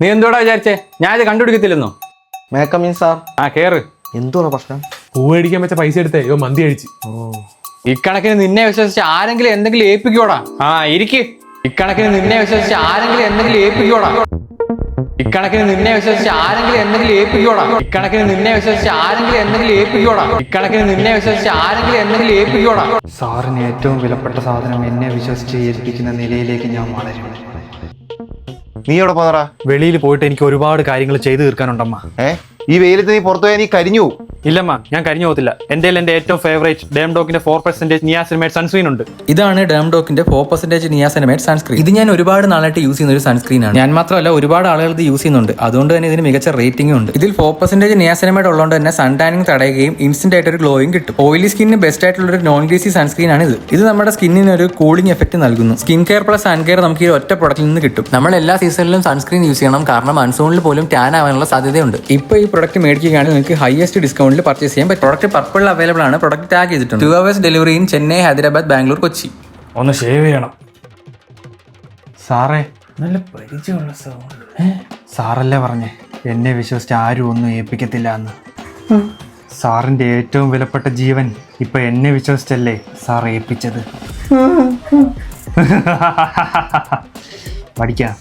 നീ എന്തോടാ വിചാരിച്ചേ? ഞാൻ ഇത് കണ്ടുപിടിക്കത്തില്ലെന്നോ? മേക്കമീൻ സാർ. ആ കേറ്. എന്തോടാ പ്രശ്നം? പൂവടിക്കാൻ വെച്ച പൈസ എടുത്തേ മന്തി കഴിച്ച്. ഇക്കണക്കിന് നിന്നെ വിശ്വസിച്ച് ആരെങ്കിലും എന്തെങ്കിലും ഏൽപ്പിക്കോടാ? ആ ഇരിക്ക്. ഇക്കണക്കിന് നിന്നെ വിശ്വസിച്ച് ആരെങ്കിലും എന്തെങ്കിലും ഏൽപ്പിക്കോടാ? ഇക്കണക്കിന് നിന്നെ വിശ്വസിച്ച് ആരെങ്കിലും എന്തെങ്കിലും ഏൽപ്പിക്കോടാ? ഇക്കണക്കിന് നിന്നെ വിശ്വസിച്ച് ആരെങ്കിലും എന്തെങ്കിലും ഏൽപ്പിക്കോടാ? ഇക്കണക്കിന് നിന്നെ വിശ്വസിച്ച് ആരെങ്കിലും എന്തെങ്കിലും ഏൽപ്പിക്കോടാ? സാറിന് ഏറ്റവും വിലപ്പെട്ട സാധനം എന്നെ വിശ്വസിച്ച് ഏൽപ്പിക്കുന്ന നിലയിലേക്ക് ഞാൻ വളരും. നീ എവിടെ പോന്നടാ? വെളിയിൽ പോയിട്ട് എനിക്ക് ഒരുപാട് കാര്യങ്ങൾ ചെയ്തു തീർക്കാനുണ്ടമ്മ. ഈ വെയിലത്ത് നീ പുറത്തു പോയാൽ നീ കരിഞ്ഞു. ഇല്ലമ്മ, ഞാൻ കരിഞ്ഞു പോകത്തില്ല. എൻ്റെ ഏറ്റവും ഫേവറേറ്റ് ഡേംഡോക്കിന്റെ 4% നിയാസിനമൈഡ് സൺസ്ക്രീൻ ഉണ്ട്. ഇതാണ് ഡേംഡോക്കിന്റെ 4% നിയാസിനമൈഡ് സൺസ്ക്രീൻ. ഇത് ഞാൻ ഒരുപാട് നാളായിട്ട് യൂസ് ചെയ്യുന്ന ഒരു സൺസ്ക്രീൻ ആണ്. ഞാൻ മാത്രമല്ല, ഒരുപാട് ആളുകൾ ഇത് യൂസ് ചെയ്യുന്നുണ്ട്. അതുകൊണ്ട് തന്നെ ഇതിന് മികച്ച റേറ്റിംഗും ഉണ്ട്. ഇതിൽ 4% നിയാസിനമൈഡ് ഉള്ളതുകൊണ്ട് തന്നെ സൺ ടാനിങ് തടയുകയും ഇൻസ്റ്റന്റ് ആയിട്ട് ഒരു ഗ്ലോയും കിട്ടും. ഓയിലി സ്കിന്നിന് ബെസ്റ്റ് ആയിട്ടുള്ള ഒരു നോൺ ഗ്രീസി സൺസ്ക്രീൻ ആണ് ഇത്. ഇത് നമ്മുടെ സ്കിന്നിന് ഒരു കൂളിംഗ് എഫക്ട് നൽകുന്നു. Skin care plus sun care നമുക്ക് ഈ ഒറ്റ പ്രൊഡക്റ്റിൽ നിന്ന് കിട്ടും. നമ്മൾ എല്ലാ സീസണിലും സൺസ്ക്രീൻ യൂസ് ചെയ്യണം, കാരണം മൺസൂണിൽ പോലും ടാൻ ആവാനുള്ള സാധ്യതയുണ്ട്. ഇപ്പോൾ ഈ പ്രൊഡക്റ്റ് മേടിക്കുകയാണെങ്കിൽ നിങ്ങൾക്ക് ഹൈയസ്റ്റ് ഡിസ്കൗണ്ടിൽ പർച്ചേസ് ചെയ്യാൻ പറ്റും. പ്രൊഡക്റ്റ് പർപ്പിൾ അവൈലബിൾ ആണ്. പ്രൊഡക്റ്റ് ടാഗ് ചെയ്തിട്ടുണ്ട്. 2 hours delivery in Chennai, Hyderabad, Bangalore, Kochi. ഒന്ന് ഷേവ് ചെയ്യണം. സാറേ, നല്ല പരിചയമുള്ള സൗണ്ട്. സാറല്ലേ പറഞ്ഞേ എന്നെ വിശ്വസിച്ച് ആരും ഒന്നും ഏൽപ്പിക്കത്തില്ല എന്ന്. സാറിന്റെ ഏറ്റവും വിലപ്പെട്ട ജീവൻ ഇപ്പൊ എന്നെ വിശ്വസിച്ചല്ലേ സാർ ഏൽപ്പിച്ചത്. പഠിക്കാം.